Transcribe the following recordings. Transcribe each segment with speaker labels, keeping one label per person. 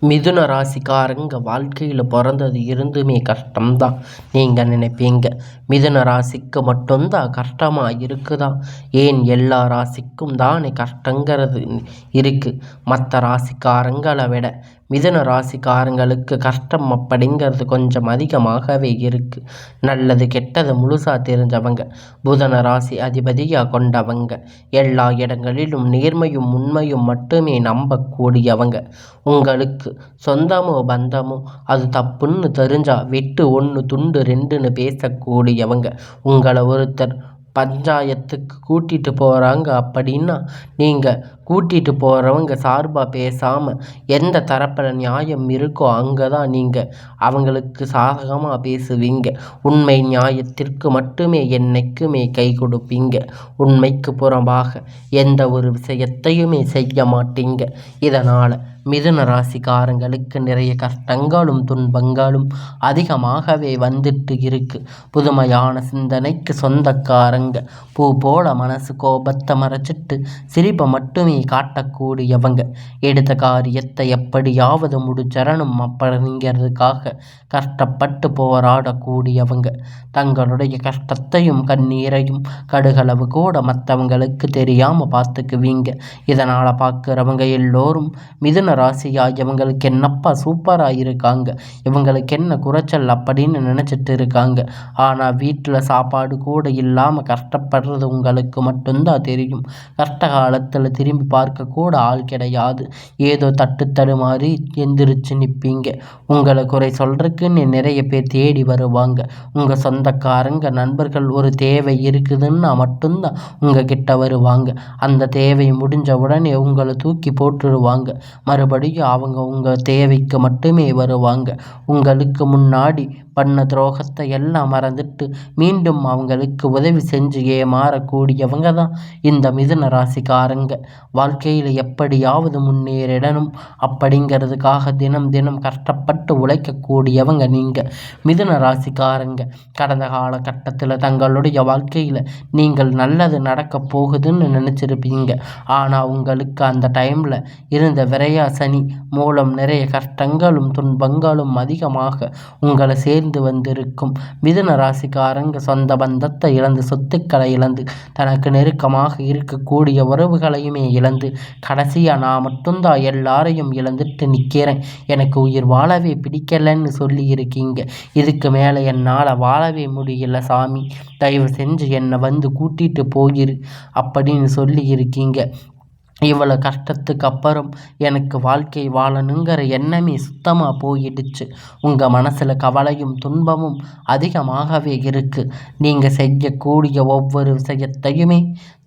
Speaker 1: மிதுன ராசிக்காரங்க வாழ்க்கையில் பிறந்தது இருந்துமே கஷ்டம்தான். நீங்கள் நினைப்பீங்க மிதுன ராசிக்கு மட்டும்தான் கஷ்டமாக இருக்குதா? ஏன் எல்லா ராசிக்கும் தானே கஷ்டங்கிறது இருக்குது. மற்ற ராசிக்காரங்களை விட மிதுன ராசிக்காரங்களுக்கு கஷ்டம் அப்படிங்கிறது கொஞ்சம் அதிகமாகவே இருக்குது. நல்லது கெட்டது முழுசாக தெரிஞ்சவங்க, புதன ராசி அதிபதியாக கொண்டவங்க, எல்லா இடங்களிலும் நேர்மையும் உண்மையும் மட்டுமே நம்பக்கூடியவங்க. உங்களுக்கு சொந்தமோ பந்தமோ அது தப்புன்னு தெரிஞ்சா வெட்டு ஒன்று துண்டு ரெண்டுன்னு பேசக்கூடியவங்க. உங்களை ஒருத்தர் பஞ்சாயத்துக்கு கூட்டிகிட்டு போகிறாங்க அப்படின்னா நீங்கள் கூட்டிகிட்டு போகிறவங்க சார்பாக பேசாமல் எந்த தரப்பில் நியாயம் இருக்கோ அங்கே தான் நீங்கள் அவங்களுக்கு சாதகமாக பேசுவீங்க. உண்மை நியாயத்திற்கு மட்டுமே என்னைக்குமே கை கொடுப்பீங்க. உண்மைக்கு புறம்பாக எந்த ஒரு விஷயத்தையுமே செய்ய மாட்டீங்க. இதனால் மிதுன ராசிக்காரங்களுக்கு நிறைய கஷ்டங்களும் துன்பங்களும் அதிகமாகவே வந்துட்டு இருக்கு. புதுமையான சிந்தனைக்கு சொந்தக்காரங்க, பூ போல மனசு கோபத்தை மறைச்சிட்டு சிரிப்பை மட்டுமே காட்டக்கூடியவங்க, எடுத்த காரியத்தை எப்படியாவது முடிச்சரணும் அப்படிங்கிறதுக்காக கஷ்டப்பட்டு போராடக்கூடியவங்க, தங்களுடைய கஷ்டத்தையும் கண்ணீரையும் கடுகளவு கூட மற்றவங்களுக்கு தெரியாமல் பார்த்துக்குவீங்க. இதனால் பார்க்குறவங்க எல்லோரும் மிதுன ராசியா இவங்களுக்கு என்னப்பா சூப்பராக இருக்காங்க, இவங்களுக்கு என்ன குறைச்சல் அப்படின்னு நினச்சிட்டு இருக்காங்க. ஆனால் வீட்டில் சாப்பாடு கூட இல்லாமல் கஷ்டப்படுறது உங்களுக்கு மட்டும்தான் தெரியும். கஷ்ட காலத்தில் திரும்பி பார்க்க கூட ஆள் கிடையாது. ஏதோ தட்டு தடுமாறி எந்திரிச்சு நிற்பீங்க. உங்களை குறை சொல்கிறதுக்குன்னு நிறைய பேர் தேடி வருவாங்க. உங்கள் சொந்தக்காரங்க நண்பர்கள் ஒரு தேவை இருக்குதுன்னா மட்டும்தான் உங்ககிட்ட வருவாங்க. அந்த தேவை முடிஞ்ச உடனே உங்களை தூக்கி போட்டுடுவாங்க. மறுபடியும் அவங்க உங்கள் தேவைக்கு மட்டுமே வருவாங்க. உங்களுக்கு முன்னாடி பண்ண துரோகத்தை எல்லாம் மறந்துட்டு மீண்டும் அவங்களுக்கு உதவி செஞ்சு ஏமாறக்கூடியவங்க தான் இந்த மிதுன ராசிக்காரங்க. வாழ்க்கையில் எப்படியாவது முன்னேறிடணும் அப்படிங்கிறதுக்காக தினம் தினம் கஷ்டப்பட்டு உழைக்கக்கூடியவங்க நீங்கள் மிதுன ராசிக்காரங்க. கடந்த காலகட்டத்தில் தங்களுடைய வாழ்க்கையில் நீங்கள் நல்லது நடக்க போகுதுன்னு நினச்சிருப்பீங்க. ஆனால் உங்களுக்கு அந்த டைமில் இருந்த விரையா சனி மூலம் நிறைய கஷ்டங்களும் துன்பங்களும் அதிகமாக உங்களை சேர்ந்து வந்திருக்கும். மிதுன ராசிக்காரங்க சொந்த பந்தத்தை இழந்து, சொத்துக்களை இழந்து, தனக்கு நெருக்கமாக இருக்கக்கூடிய உறவுகளையுமே இழந்து, கடைசியாக நான் மட்டும்தான் எல்லாரையும் இழந்துட்டு நிற்கிறேன், எனக்கு உயிர் வாழவே பிடிக்கலன்னு சொல்லி இருக்கீங்க. இதுக்கு மேலே என்னால் வாழவே முடியல சாமி, தயவு செஞ்சு என்னை வந்து கூட்டிகிட்டு போயிரு அப்படின்னு சொல்லி இருக்கீங்க. இவ்வளோ கஷ்டத்துக்கு அப்புறம் எனக்கு வாழ்க்கை வாழணுங்கிற எண்ணமே சுத்தமாக போயிடுச்சு. உங்கள் மனசில் கவலையும் துன்பமும் அதிகமாகவே இருக்குது. நீங்கள் செய்யக்கூடிய ஒவ்வொரு விஷயத்தையுமே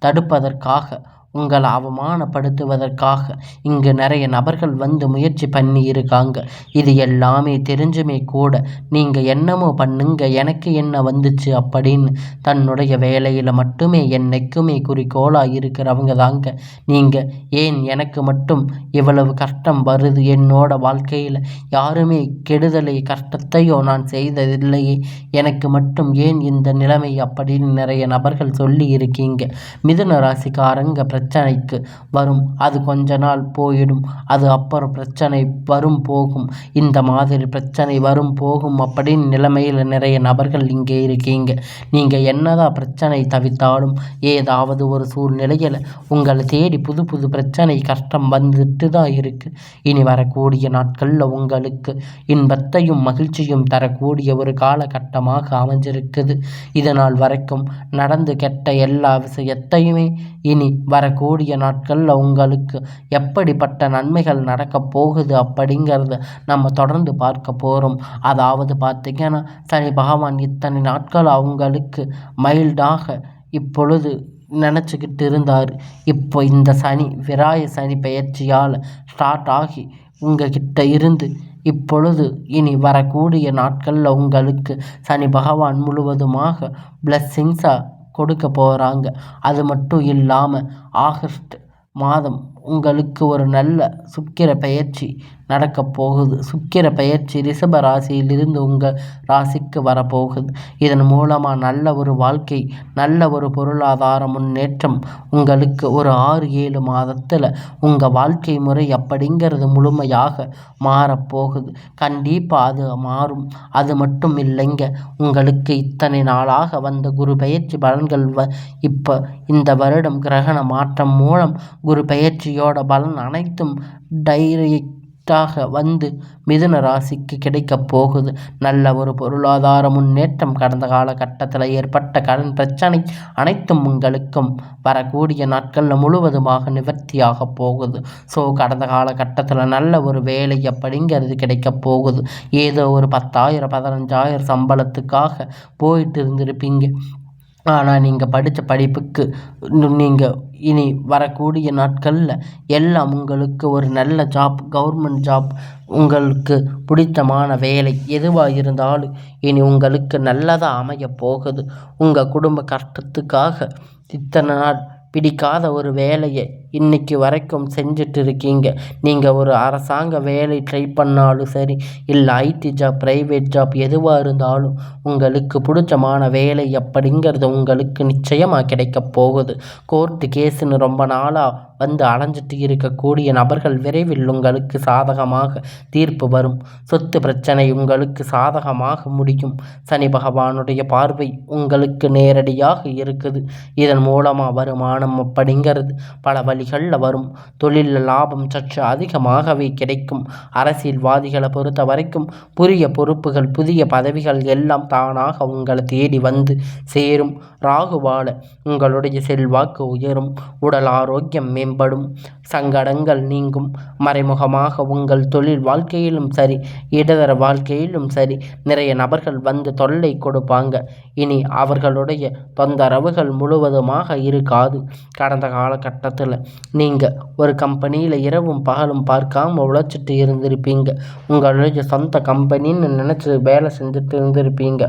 Speaker 1: தடுப்பதற்காக, உங்களை அவமானப்படுத்துவதற்காக இங்கு நிறைய நபர்கள் வந்து முயற்சி பண்ணி இருக்காங்க. இது எல்லாமே தெரிஞ்சுமே கூட நீங்கள் என்னமோ பண்ணுங்க, எனக்கு என்ன வந்துச்சு அப்படின்னு தன்னுடைய வேலையில் மட்டுமே என்னைக்குமே குறிக்கோளாக இருக்கிறவங்க தாங்க நீங்கள். ஏன் எனக்கு மட்டும் இவ்வளவு கஷ்டம் வருது, என்னோட வாழ்க்கையில் யாருமே கெடுதலை கஷ்டத்தையோ நான் செய்ததில்லையே, எனக்கு மட்டும் ஏன் இந்த நிலைமை அப்படின்னு நிறைய நபர்கள் சொல்லி இருக்கீங்க. மிதுன ராசிக்காரங்க பிரச்சனைக்கு வரும், அது கொஞ்ச நாள் போயிடும், அது அப்புறம் பிரச்சனை வரும் போகும், இந்த மாதிரி பிரச்சனை வரும் போகும் அப்படின்னு நிலைமையில் நிறைய நபர்கள் இங்கே இருக்கீங்க. நீங்கள் என்னதான் பிரச்சனை தவித்தாலும் ஏதாவது ஒரு சூழ்நிலையில் உங்களை தேடி புது புது பிரச்சனை கஷ்டம் வந்துட்டு தான் இருக்குது. இனி வரக்கூடிய நாட்களில் உங்களுக்கு இன்பத்தையும் மகிழ்ச்சியும் தரக்கூடிய ஒரு காலகட்டமாக அமைஞ்சிருக்குது. இதனால் வரைக்கும் நடந்து கெட்ட எல்லா விஷயத்தையுமே இனி வரக்கூடிய நாட்களில் உங்களுக்கு எப்படிப்பட்ட நன்மைகள் நடக்கப் போகுது அப்படிங்கிறத நம்ம தொடர்ந்து பார்க்க போகிறோம். அதாவது பார்த்திங்கன்னா, சனி பகவான் இத்தனை நாட்கள் அவங்களுக்கு மைல்டாக இப்பொழுது நினச்சிக்கிட்டு இருந்தார். இப்போ இந்த சனி விராய சனி பெயர்ச்சியால் ஸ்டார்ட் ஆகி உங்ககிட்ட இருந்து இப்பொழுது இனி வரக்கூடிய நாட்களில் உங்களுக்கு சனி பகவான் முழுவதுமாக பிளஸ்ஸிங்ஸாக கொடுக்க போகிறாங்க. அது மட்டும் இல்லாமல் ஆகஸ்ட் மாதம் உங்களுக்கு ஒரு நல்ல சுக்கிர பெயர்ச்சி நடக்கப் போகுது. சுக்கிர பெயர்ச்சி ரிஷப ராசியிலிருந்து உங்கள் ராசிக்கு வரப்போகுது. இதன் மூலமாக நல்ல ஒரு வாழ்க்கை, நல்ல ஒரு பொருளாதார முன்னேற்றம் உங்களுக்கு ஒரு 6-7 மாதத்தில் உங்கள் வாழ்க்கை முறை அப்படிங்கிறது முழுமையாக மாறப்போகுது. கண்டிப்பாக அது மாறும். அது மட்டும் இல்லைங்க, உங்களுக்கு இத்தனை நாளாக வந்த குரு பெயர்ச்சி பலன்கள் இப்போ இந்த வருடம் கிரகண மாற்றம் மூலம் குரு பெயர்ச்சியோட பலன் அனைத்தும் டைரக்டாக வந்து மிதுன ராசிக்கு கிடைக்கப் போகுது. நல்ல ஒரு பொருளாதார முன்னேற்றம், கடந்த காலகட்டத்தில் ஏற்பட்ட கடன் பிரச்சனை அனைத்தும் உங்களுக்கும் வரக்கூடிய நாட்களில் முழுவதுமாக நிவர்த்தியாக போகுது. ஸோ கடந்த காலகட்டத்தில் நல்ல ஒரு வேலை அப்படிங்கிறது கிடைக்கப் போகுது. ஏதோ ஒரு 10,000 15,000 சம்பளத்துக்காக போயிட்டு இருந்திருப்பீங்க. ஆனால் நீங்கள் படித்த படிப்புக்கு நீங்கள் இனி வரக்கூடிய நாட்களில் எல்லாம் உங்களுக்கு ஒரு நல்ல ஜாப், கவர்மெண்ட் ஜாப், உங்களுக்கு பிடித்தமான வேலை எதுவாக இருந்தாலும் இனி உங்களுக்கு நல்லதாக அமைய போகுது. உங்கள் குடும்ப கஷ்டத்துக்காக இத்தனை நாள் பிடிக்காத ஒரு வேலையை இன்னைக்கு வரைக்கும் செஞ்சுட்டு இருக்கீங்க. நீங்கள் ஒரு அரசாங்க வேலை ட்ரை பண்ணாலும் சரி, இல்லை ஐடி ஜாப், ப்ரைவேட் ஜாப் எதுவாக இருந்தாலும் உங்களுக்கு பிடிச்சமான வேலை அப்படிங்கிறது உங்களுக்கு நிச்சயமாக கிடைக்கப் போகுது. கோர்ட்டு கேஸுன்னு ரொம்ப நாளாக வந்து அலைஞ்சிட்டு இருக்கக்கூடிய நபர்கள் விரைவில் உங்களுக்கு சாதகமாக தீர்ப்பு வரும். சொத்து பிரச்சனை உங்களுக்கு சாதகமாக முடியும். சனி பகவானுடைய பார்வை உங்களுக்கு நேரடியாக இருக்குது. இதன் மூலமாக வருமானம் அப்படிங்கிறது பல வழிகளில் வரும். தொழிலில் லாபம் சற்று அதிகமாகவே கிடைக்கும். அரசியல்வாதிகளை பொறுத்த வரைக்கும் புதிய பொறுப்புகள், புதிய பதவிகள் எல்லாம் தானாக உங்களை தேடி வந்து சேரும். ராகுவால உங்களுடைய செல்வாக்கு உயரும். உடல் ஆரோக்கியம் மேம்படும். சங்கடங்கள் நீங்கும். மறைமுகமாக உங்கள் தொழில் வாழ்க்கையிலும் சரி, இடதர வாழ்க்கையிலும் சரி நிறைய நபர்கள் வந்து தொல்லை கொடுப்பாங்க. இனி அவர்களுடைய தொந்தரவுகள் முழுவதுமாக இருக்காது. கடந்த காலகட்டத்தில் நீங்கள் ஒரு கம்பெனியில் இரவும் பகலும் பார்க்காம உழைச்சிட்டு இருந்திருப்பீங்க. உங்களுடைய சொந்த கம்பெனின்னு நினச்சி வேலை செஞ்சுட்டு இருந்திருப்பீங்க.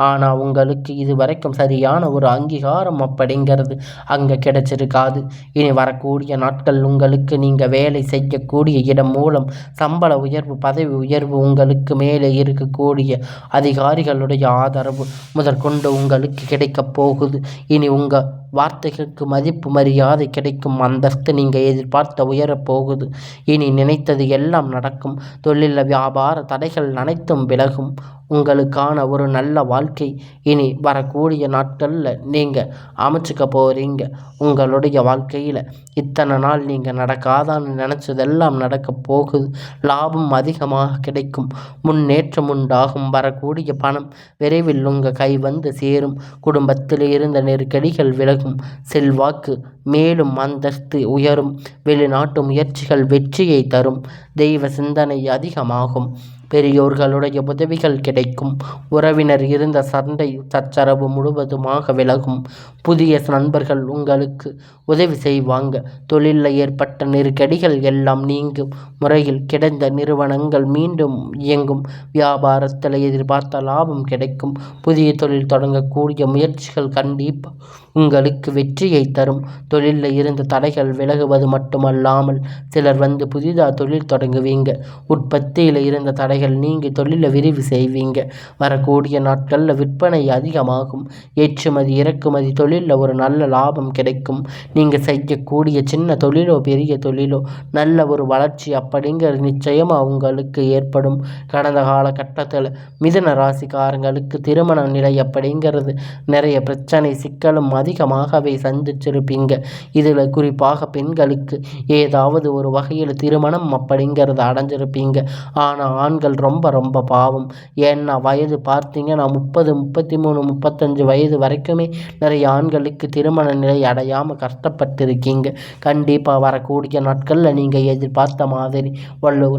Speaker 1: ஆனால் உங்களுக்கு இது வரைக்கும் சரியான ஒரு அங்கீகாரம் அப்படிங்கிறது அங்கே கிடைச்சிருக்காது. இனி வரக்கூடிய நாட்கள் உங்களுக்கு நீங்கள் வேலை செய்யக்கூடிய இடம் மூலம் சம்பள உயர்வு, பதவி உயர்வு, உங்களுக்கு மேலே இருக்கக்கூடிய அதிகாரிகளுடைய ஆதரவு முதற்கொண்டு உங்களுக்கு கிடைக்கப் போகுது. இனி உங்கள் வார்த்தைகளுக்கு மதிப்பு மரியாதை கிடைக்கும். அந்தஸ்து நீங்கள் எதிர்பார்த்த உயரப் போகுது. இனி நினைத்தது எல்லாம் நடக்கும். தொழில் வியாபார தடைகள் அனைத்தும் விலகும். உங்களுக்கான ஒரு நல்ல வாழ்க்கை இனி வரக்கூடிய நாட்களில் நீங்கள் அமைச்சுக்க போகிறீங்க. உங்களுடைய வாழ்க்கையில் இத்தனை நாள் நீங்கள் நடக்காதான்னு நினச்சதெல்லாம் நடக்கப் போகுது. லாபம் அதிகமாக கிடைக்கும். முன்னேற்றம் உண்டாகும். வரக்கூடிய பணம் விரைவில் உங்கள் கை வந்து சேரும். குடும்பத்தில் இருந்த நெருக்கடிகள் விலகும். செல்வாக்கு மேலும் அந்தஸ்து உயரும். வெளிநாட்டு முயற்சிகள் வெற்றியை தரும். தெய்வ சிந்தனை அதிகமாகும். பெரியோர்களுடைய உதவிகள் கிடைக்கும். உறவினர் இருந்த சண்டை சச்சரவு முழுவதுமாக விலகும். புதிய நண்பர்கள் உங்களுக்கு உதவி செய்வாங்க. தொழிலில் ஏற்பட்ட நெருக்கடிகள் எல்லாம் நீங்கும். முறையில் கிடந்த நிறுவனங்கள் மீண்டும் இயங்கும். வியாபாரத்தில் எதிர்பார்த்த லாபம் கிடைக்கும். புதிய தொழில் தொடங்கக்கூடிய முயற்சிகள் கண்டிப்பாக உங்களுக்கு வெற்றியை தரும். தொழிலில் இருந்த தடைகள் விலகுவது மட்டுமல்லாமல் சிலர் வந்து புதிதாக தொழில் தொடங்குவீங்க. உற்பத்தியில் இருந்த தடைகள் நீங்கி தொழிலை விரிவு செய்வீங்க. வரக்கூடிய நாட்களில் விற்பனை அதிகமாகும். ஏற்றுமதி இறக்குமதி தொழிலில் ஒரு நல்ல லாபம் கிடைக்கும். நீங்கள் செய்யக்கூடிய சின்ன தொழிலோ பெரிய தொழிலோ நல்ல ஒரு வளர்ச்சி அப்படிங்கிறது நிச்சயமாக உங்களுக்கு ஏற்படும். கடந்த காலகட்டத்தில் மிதுன ராசிக்காரங்களுக்கு திருமண நிலை அப்படிங்கிறது நிறைய பிரச்சனை, சிக்கலும் அதிகமாகவே சந்திச்சிருப்பீங்க. இதில் குறிப்பாக பெண்களுக்கு ஏதாவது ஒரு வகையில் திருமணம் அப்படிங்கிறது அடைஞ்சிருப்பீங்க. ஆனால் ஆண்கள் ரொம்ப ரொம்ப பாவம். ஏன்னா வயது பார்த்தீங்கன்னா 30, 33, 35 வயது வரைக்குமே நிறைய ஆண்களுக்கு திருமண நிலை அடையாமல் கஷ்டப்பட்டிருக்கீங்க. கண்டிப்பாக வரக்கூடிய நாட்களில் நீங்கள் எதிர்பார்த்த மாதிரி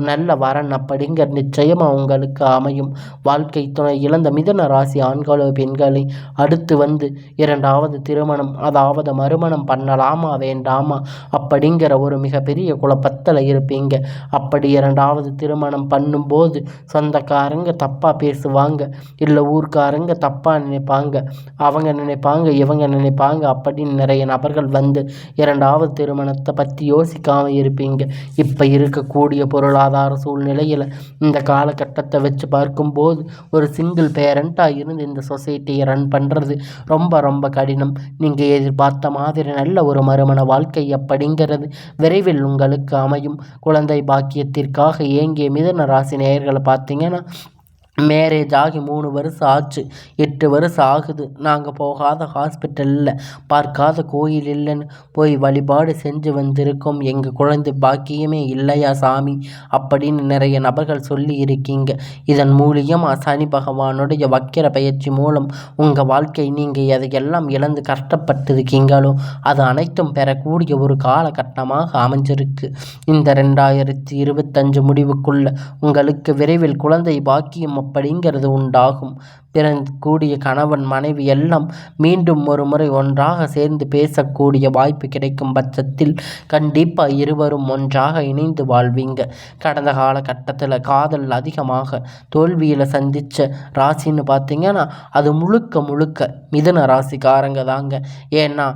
Speaker 1: நல்ல வரன் அப்படிங்கிற நிச்சயமாக உங்களுக்கு அமையும். வாழ்க்கை துணை இழந்த மிதுன ராசி ஆண்களோ பெண்களை அடுத்து வந்து இரண்டாவது திருமணம், அதாவது மறுமணம் பண்ணலாமா வேண்டாமா அப்படிங்கிற ஒரு மிகப்பெரிய குழப்பத்தில் இருப்பீங்க. அப்படி இரண்டாவது திருமணம் பண்ணும்போது போது சொந்தக்காரங்க தப்பாக பேசுவாங்க, இல்லை ஊர்க்காரங்க தப்பாக நினைப்பாங்க, அவங்க நினைப்பாங்க இவங்க நினைப்பாங்க அப்படின்னு நிறைய நபர்கள் வந்து இரண்டாவது திருமணத்தை பற்றி யோசிக்காமல் இருப்பீங்க. இப்போ இருக்கக்கூடிய பொருளாதார சூழ்நிலையில் இந்த காலகட்டத்தை வச்சு பார்க்கும்போது ஒரு சிங்கிள் பேரண்ட்டாக இருந்து இந்த சொசைட்டியை ரன் பண்ணுறது ரொம்ப ரொம்ப கடினம். நீங்கள் எதிர்பார்த்த மாதிரி நல்ல ஒரு மறுமண வாழ்க்கை அப்படிங்கிறது விரைவில் உங்களுக்கு அமையும். குழந்தை பாக்கியத்திற்காக ஏங்கிய மிதுன ராசி நேயர்களை பார்த்தீங்கன்னா, மேரேஜ் ஆகி 3 வருஷம் ஆச்சு, 8 வருஷம் ஆகுது, நாங்கள் போகாத ஹாஸ்பிட்டலில் பார்க்காத கோயில் இல்லைன்னு போய் வழிபாடு செஞ்சு வந்திருக்கோம், எங்கள் குழந்தை பாக்கியமே இல்லையா சாமி அப்படின்னு நிறைய நபர்கள் சொல்லி இருக்கீங்க. இதன் மூலியமாக சனி பகவானுடைய வக்கிர பயிற்சி மூலம் உங்கள் வாழ்க்கை நீங்கள் எதையெல்லாம் இழந்து கஷ்டப்பட்டிருக்கீங்களோ அது அனைத்தும் பெறக்கூடிய ஒரு காலகட்டமாக அமைஞ்சிருக்கு. இந்த 2025 முடிவுக்குள்ள உங்களுக்கு விரைவில் குழந்தை பாக்கியம் அப்படிங்கிறது உண்டாகும். பிறக்கக்கூடிய கணவன் மனைவி எல்லாம் மீண்டும் ஒரு முறை ஒன்றாக சேர்ந்து பேசக்கூடிய வாய்ப்பு கிடைக்கும் பட்சத்தில் கண்டிப்பாக இருவரும் ஒன்றாக இணைந்து வாழ்வீங்க. கடந்த காலகட்டத்தில் காதல் அதிகமாக தோல்வியில் சந்தித்த ராசின்னு பார்த்தீங்கன்னா அது முழுக்க முழுக்க மிதுன ராசிக்காரங்க தாங்க. ஏன்னா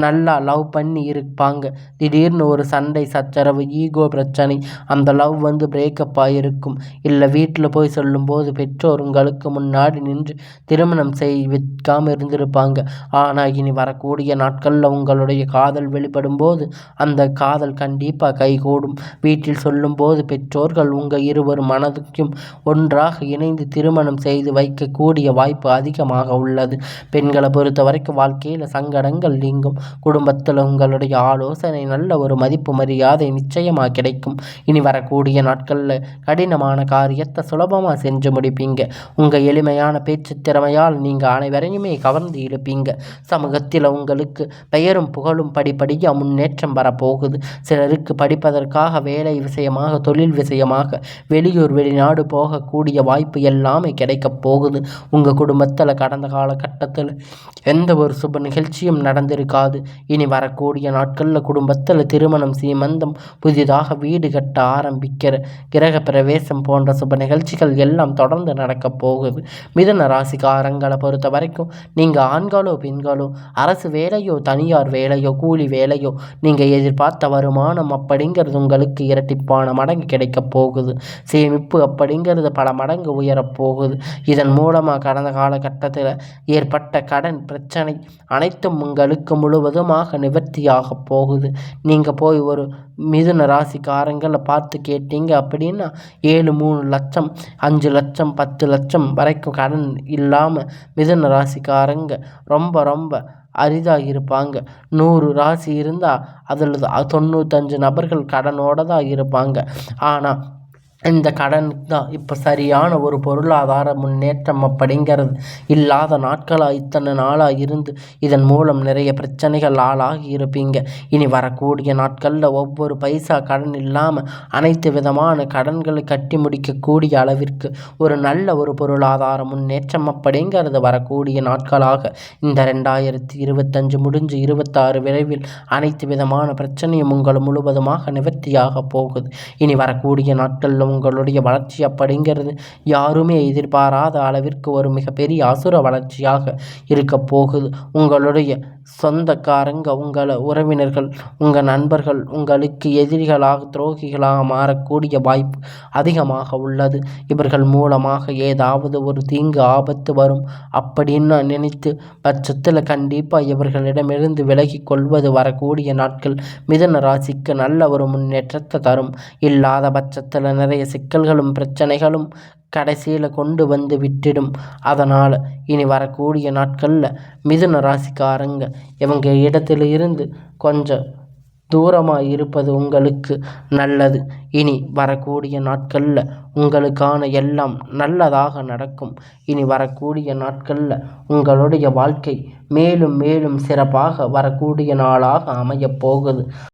Speaker 1: நல்லா லவ் பண்ணி இருப்பாங்க, திடீர்னு ஒரு சண்டை சச்சரவு ஈகோ பிரச்சனை, அந்த லவ் வந்து பிரேக்கப் ஆகிருக்கும். இல்லை வீட்டில் போய் சொல்லும்போது பெற்றோர் உங்களுக்கு முன்னாடி நின்று திருமணம் வைக்காமல் இருந்திருப்பாங்க. ஆனால் இனி வரக்கூடிய நாட்களில் உங்களுடைய காதல் வெளிப்படும் போது அந்த காதல் கண்டிப்பாக கைகூடும். வீட்டில் சொல்லும்போது பெற்றோர்கள் உங்கள் இருவர் மனதுக்கும் ஒன்றாக இணைந்து திருமணம் செய்து வைக்கக்கூடிய வாய்ப்பு அதிகமாக உள்ளது. பெண்களை பொறுத்த வரைக்கும் வாழ்க்கையில் சங்கடங்கள் நீங்கும். குடும்பத்தில் உங்களுடைய ஆலோசனை நல்ல ஒரு மதிப்பு மரியாதை நிச்சயமாக கிடைக்கும். இனி வரக்கூடிய நாட்களில் கடினமான காரியத்தை சுலபமாக செஞ்சு முடிப்பீங்க. உங்கள் எளிமையான பேச்சு திறமையால் நீங்கள் அனைவரையுமே கவர்ந்து இழுப்பீங்க. சமூகத்தில் உங்களுக்கு பெயரும் புகழும் படிப்படியாக முன்னேற்றம் வரப்போகுது. சிலருக்கு படிப்பதற்காக வேலை விஷயமாக தொழில் விஷயமாக வெளியூர் வெளிநாடு போகக்கூடிய வாய்ப்பு எல்லாமே கிடைக்கப் போகுது. உங்கள் குடும்பத்தில் கடந்த காலகட்டத்தில் எந்த ஒரு சுப நிகழ்ச்சியும் நடந்திருக்காது. இனி வரக்கூடிய நாட்களில் குடும்பத்தில் திருமணம், சீமந்தம், புதிதாக வீடு கட்ட ஆரம்பிக்கிற கிரக பிரவேசம் போன்ற சுப நிகழ்ச்சிகள் எல்லாம் தொடர்ந்து நடக்கப் போகுது. மிதுன ராசிக்காரங்களை பொறுத்த வரைக்கும் நீங்கள் ஆண்களோ பெண்களோ அரசு வேலையோ தனியார் வேலையோ கூலி வேலையோ நீங்கள் எதிர்பார்த்த வருமானம் அப்படிங்கிறது உங்களுக்கு இரட்டிப்பான மடங்கு கிடைக்கப் போகுது. சேமிப்பு அப்படிங்கிறது பல மடங்கு உயரப்போகுது. இதன் மூலமாக கடந்த காலகட்டத்தில் ஏற்பட்ட கடன் பிரச்சனை அனைத்தும் உங்களுக்கு முழுவதுமாக நிவர்த்தியாக போகுது. நீங்கள் போய் ஒரு மிதுன ராசிக்காரங்களை பார்த்து கேட்டீங்க அப்படின்னா 7-3 லட்சம் 5 லட்சம் 10 லட்சம் வரைக்கும் கடன் இல்லாமல் மிதுன ராசிக்காரங்க ரொம்ப ரொம்ப அரிதாக இருப்பாங்க. 100 ராசி இருந்தால் அதில் 95 நபர்கள் கடனோடு தான் இருப்பாங்க. ஆனால் இந்த கடன் தான் இப்போ சரியான ஒரு பொருளாதார முன்னேற்றம் அப்படிங்கிறது இல்லாத நாட்களாக இத்தனை நாளாக இருந்து இதன் மூலம் நிறைய பிரச்சனைகள் ஆளாகி இருப்பீங்க. இனி வரக்கூடிய நாட்களில் ஒவ்வொரு பைசா கடன் இல்லாமல் அனைத்து விதமான கடன்களை கட்டி முடிக்கக்கூடிய அளவிற்கு ஒரு நல்ல ஒரு பொருளாதார முன்னேற்றம் அப்படிங்கிறது வரக்கூடிய நாட்களாக இந்த 2025 முடிஞ்சு 26 விரைவில் அனைத்து விதமான பிரச்சனையும் உங்கள் முழுவதுமாக நிவர்த்தியாக போகுது. இனி வரக்கூடிய நாட்களில் உங்களுடைய வளர்ச்சி அப்படிங்கிறது யாருமே எதிர்பாராத அளவிற்கு ஒரு மிகப்பெரிய அசுர வளர்ச்சியாக இருக்க போகுது. உங்களுடைய சொந்தக்காரங்க, உங்கள் உறவினர்கள், உங்கள் நண்பர்கள் உங்களுக்கு எதிரிகளாக துரோகிகளாக மாறக்கூடிய வாய்ப்பு அதிகமாக உள்ளது. இவர்கள் மூலமாக ஏதாவது ஒரு தீங்கு ஆபத்து வரும் அப்படின்னு நினைத்து பட்சத்தில் கண்டிப்பாக இவர்களிடமிருந்து விலகி கொள்வது வரக்கூடிய நாட்கள் மிதுன ராசிக்கு நல்ல ஒரு முன்னேற்றத்தை தரும். இல்லாத பட்சத்தில் நிறைய சிக்கல்களும் பிரச்சனைகளும் கடைசியில் கொண்டு வந்து விட்டுடும். அதனால் இனி வரக்கூடிய நாட்களில் மிதுன ராசிக்காரங்க இவங்க இடத்துல இருந்து கொஞ்சம் தூரமாக இருப்பது உங்களுக்கு நல்லது. இனி வரக்கூடிய நாட்களில் உங்களுக்கான எல்லாம் நல்லதாக நடக்கும். இனி வரக்கூடிய நாட்களில் உங்களுடைய வாழ்க்கை மேலும் மேலும் சிறப்பாக வரக்கூடிய நாளாக அமையப் போகுது.